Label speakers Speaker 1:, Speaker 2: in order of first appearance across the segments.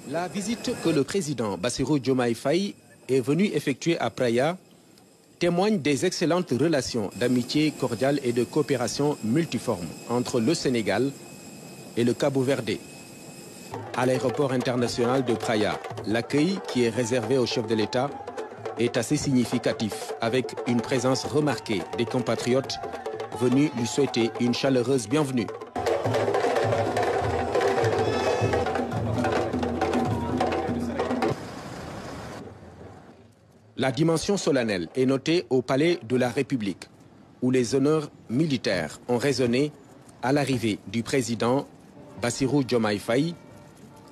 Speaker 1: La visite que le président Bassirou Diomaye Faye est venu effectuer à Praia témoigne des excellentes relations d'amitié cordiale et de coopération multiforme entre le Sénégal et le Cabo-Verde. À l'aéroport international de Praia, l'accueil qui est réservé au chef de l'État est assez significatif, avec une présence remarquée des compatriotes venus lui souhaiter une chaleureuse bienvenue. La dimension solennelle est notée au Palais de la République, où les honneurs militaires ont résonné à l'arrivée du président Bassirou Diomaye Faye,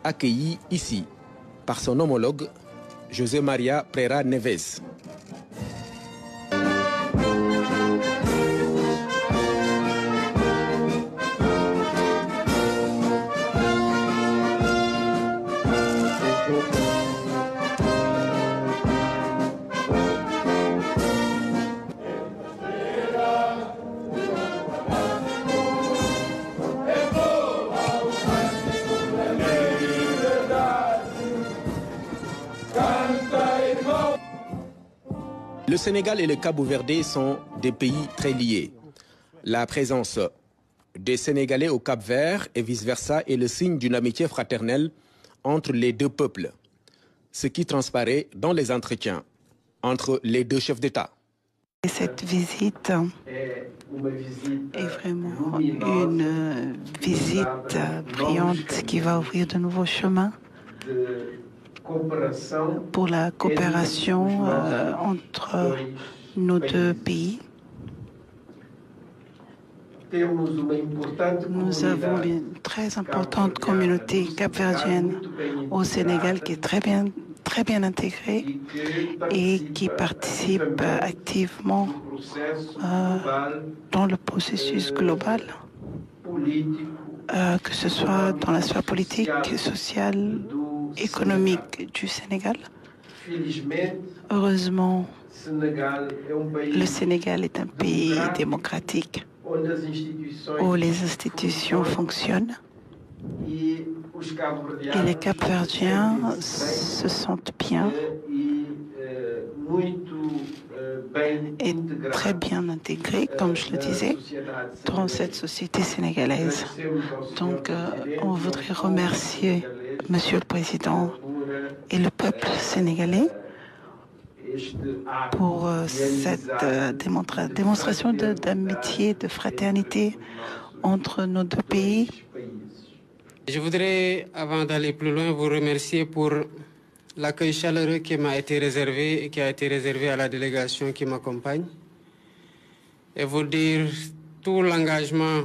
Speaker 1: accueilli ici par son homologue José Maria Prera Neves. Le Sénégal et le Cabo-Verde sont des pays très liés. La présence des Sénégalais au Cap-Vert et vice-versa est le signe d'une amitié fraternelle entre les deux peuples, ce qui transparaît dans les entretiens entre les deux chefs d'État.
Speaker 2: Cette visite est vraiment une visite brillante qui va ouvrir de nouveaux chemins pour la coopération entre nos deux pays. Nous avons une très importante communauté capverdienne au Sénégal qui est très bien intégrée et qui participe activement dans le processus global, que ce soit dans la sphère politique, sociale, économique du Sénégal. Heureusement, le Sénégal est un pays démocratique où les institutions fonctionnent et les Cap-Verdiens se sentent bien et très bien intégrés, comme je le disais, dans cette société sénégalaise. Donc, on voudrait remercier Monsieur le Président et le peuple sénégalais pour cette démonstration d'amitié, de fraternité entre nos deux pays.
Speaker 3: Je voudrais, avant d'aller plus loin, vous remercier pour l'accueil chaleureux qui m'a été réservé et qui a été réservé à la délégation qui m'accompagne. Et vous dire tout l'engagement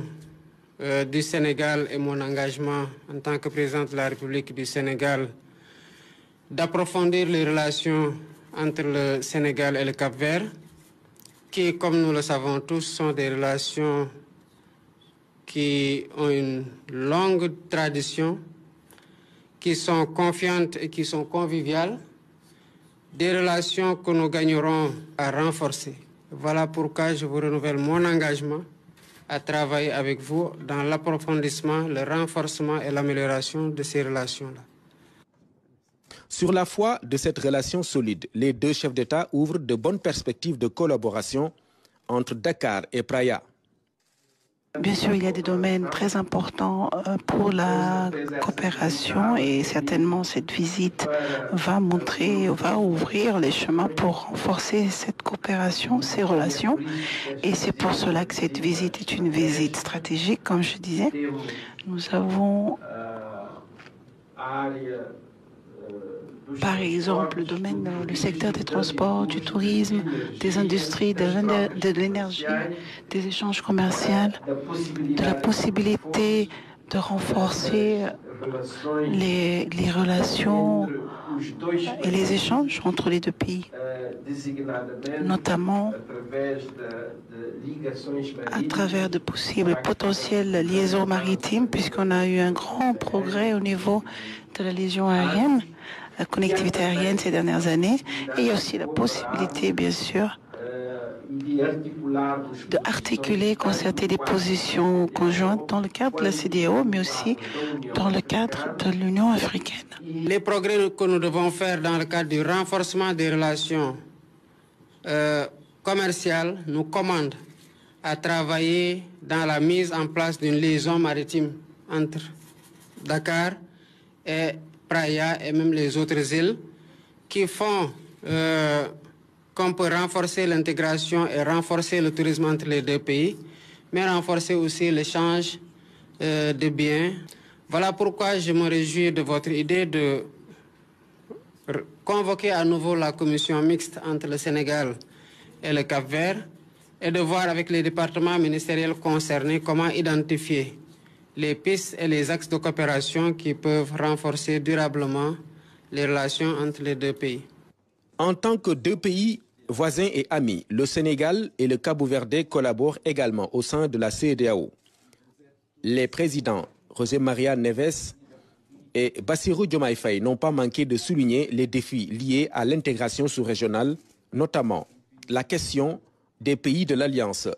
Speaker 3: du Sénégal et mon engagement en tant que président de la République du Sénégal d'approfondir les relations entre le Sénégal et le Cap-Vert, qui, comme nous le savons tous, sont des relations qui ont une longue tradition, qui sont confiantes et qui sont conviviales, des relations que nous gagnerons à renforcer. Voilà pourquoi je vous renouvelle mon engagement à travailler avec vous dans l'approfondissement, le renforcement et l'amélioration de ces relations-là.
Speaker 1: Sur la foi de cette relation solide, les deux chefs d'État ouvrent de bonnes perspectives de collaboration entre Dakar et Praia.
Speaker 2: Bien sûr, il y a des domaines très importants pour la coopération et certainement cette visite va ouvrir les chemins pour renforcer cette coopération, ces relations. Et c'est pour cela que cette visite est une visite stratégique, comme je disais. Nous avons, par exemple, le secteur des transports, du tourisme, des industries, de l'énergie, des échanges commerciaux, de la possibilité de renforcer les relations et les échanges entre les deux pays, notamment à travers de possibles potentielles liaisons maritimes, puisqu'on a eu un grand progrès au niveau de la liaison aérienne, la connectivité aérienne ces dernières années, et il y a aussi la possibilité, bien sûr, d'articuler, concerter des positions conjointes dans le cadre de la CEDEAO, mais aussi dans le cadre de l'Union africaine.
Speaker 3: Les progrès que nous devons faire dans le cadre du renforcement des relations commerciales nous commandent à travailler dans la mise en place d'une liaison maritime entre Dakar et Praia et même les autres îles qui font qu'on peut renforcer l'intégration et renforcer le tourisme entre les deux pays, mais renforcer aussi l'échange de biens. Voilà pourquoi je me réjouis de votre idée de convoquer à nouveau la commission mixte entre le Sénégal et le Cap-Vert et de voir avec les départements ministériels concernés comment identifier les pistes et les axes de coopération qui peuvent renforcer durablement les relations entre les deux pays.
Speaker 1: En tant que deux pays voisins et amis, le Sénégal et le Cabo-Verde collaborent également au sein de la CEDEAO. Les présidents José María Neves et Bassirou Diomaye Faye n'ont pas manqué de souligner les défis liés à l'intégration sous-régionale, notamment la question des pays de l'Alliance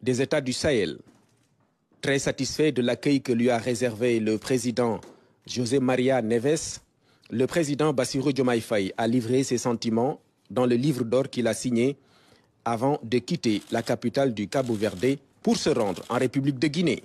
Speaker 1: des États du Sahel. Très satisfait de l'accueil que lui a réservé le président José María Neves, le président Bassirou Diomaye Faye a livré ses sentiments dans le livre d'or qu'il a signé avant de quitter la capitale du Cabo-Verde pour se rendre en République de Guinée.